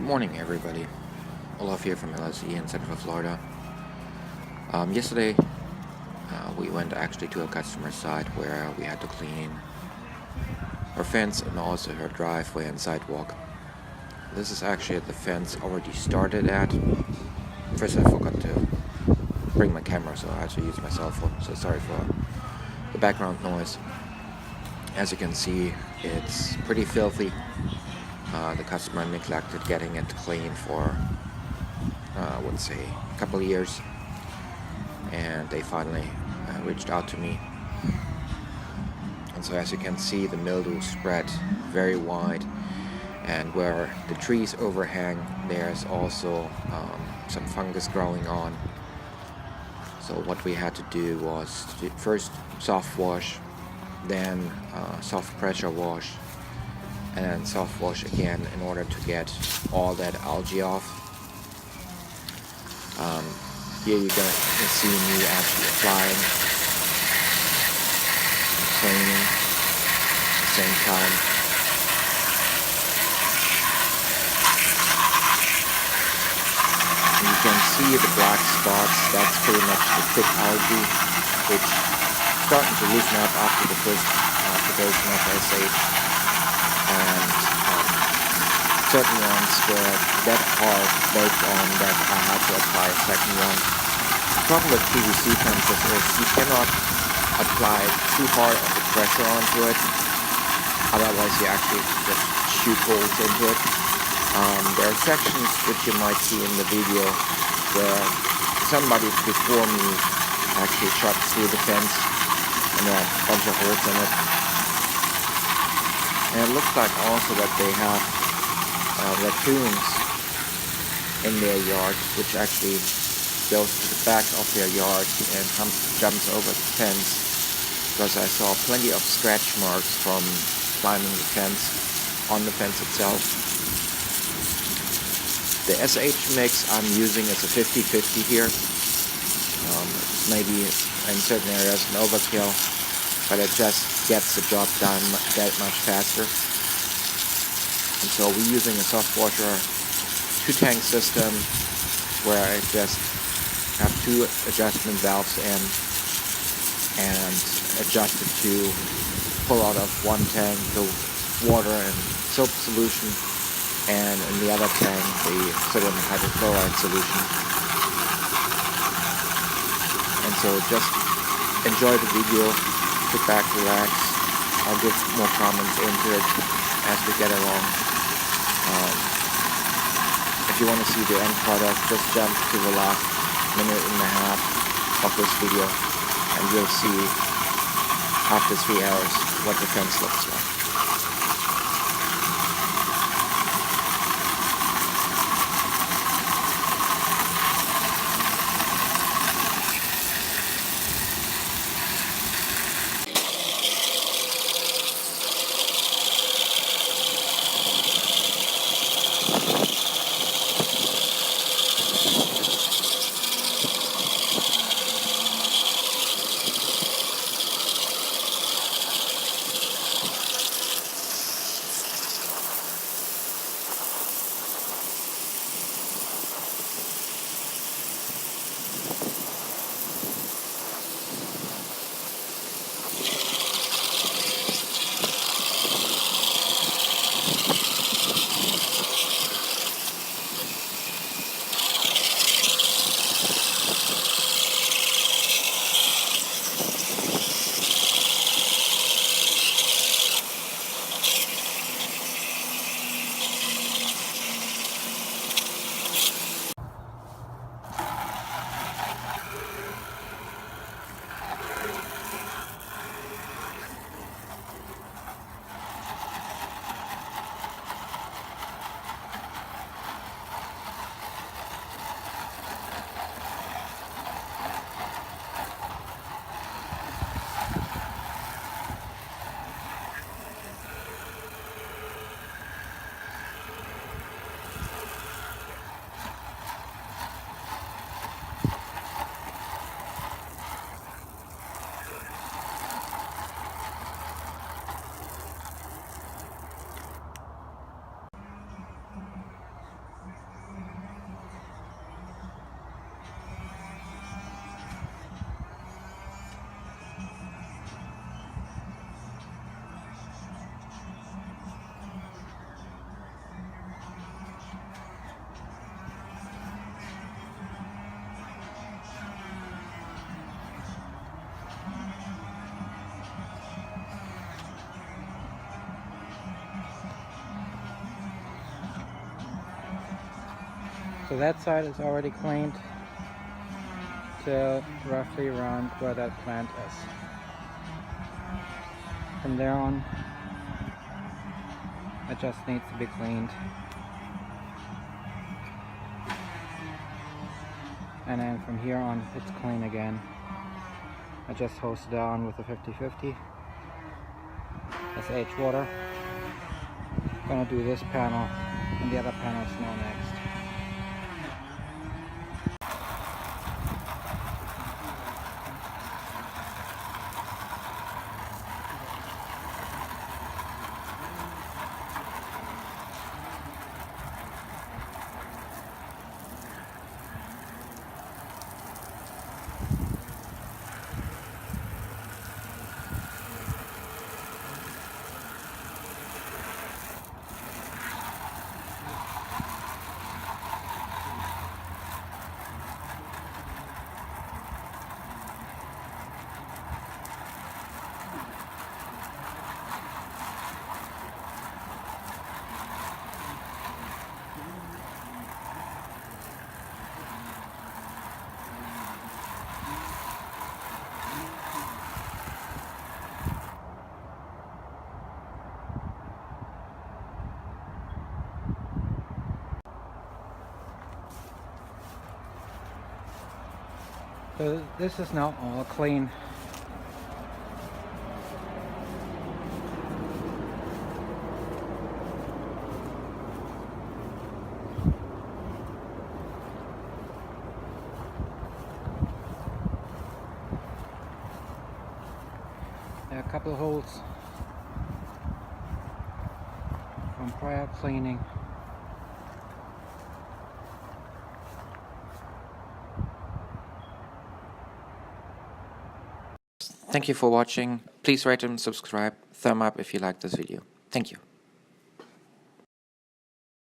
Morning, everybody. Olaf here from LSE in Tampa Florida. Yesterday, we went actually to a customer site where we had to clean her fence and also her driveway and sidewalk. This is actually at the fence already started at. First, I forgot to bring my camera, so I had to use my cell phone. So sorry for the background noise. As you can see, it's pretty filthy. The customer neglected getting it clean for, I would say, a couple of years, and they finally reached out to me. And so as you can see, the mildew spread very wide, and where the trees overhang, there's also some fungus growing on. So what we had to do was to first soft wash, then soft pressure wash, and then soft wash again in order to get all that algae off. Here you're going to see me actually applying and cleaning at the same time. And you can see the black spots. That's pretty much the thick algae, which is starting to loosen up after the first application of SH. And certain ones were that hard baked on that I had to apply a second one. The problem with PVC fences is you cannot apply too hard of the pressure onto it, otherwise you actually just shoot holes into it. There are sections which you might see in the video where somebody before me actually shot through the fence and there are a bunch of holes in it. And it looks like also that they have raccoons in their yard, which actually goes to the back of their yard and jumps over the fence, because I saw plenty of scratch marks from climbing the fence, on the fence itself. The SH mix I'm using is a 50-50 here. Maybe in certain areas an overkill, but it just gets the job done that much faster. And so we're using a soft washer 2-tank system where I just have 2 adjustment valves in and adjust it to pull out of one tank the water and soap solution, and in the other tank the sodium hydrochloride solution. And so just enjoy the video. Sit back, relax. I'll give more comments into it as we get along. If you want to see the end product, just jump to the last minute and a half of this video and you'll see after 3 hours what the fence looks like. So that side is already cleaned till roughly around where that plant is. From there on, it just needs to be cleaned. And then from here on, it's clean again. I just hose it down with a 50/50 SH water. Gonna do this panel and the other panels now next. So this is now all clean. There are a couple of holes from prior cleaning. Thank you for watching. Please rate and subscribe. Thumb up if you like this video. Thank you.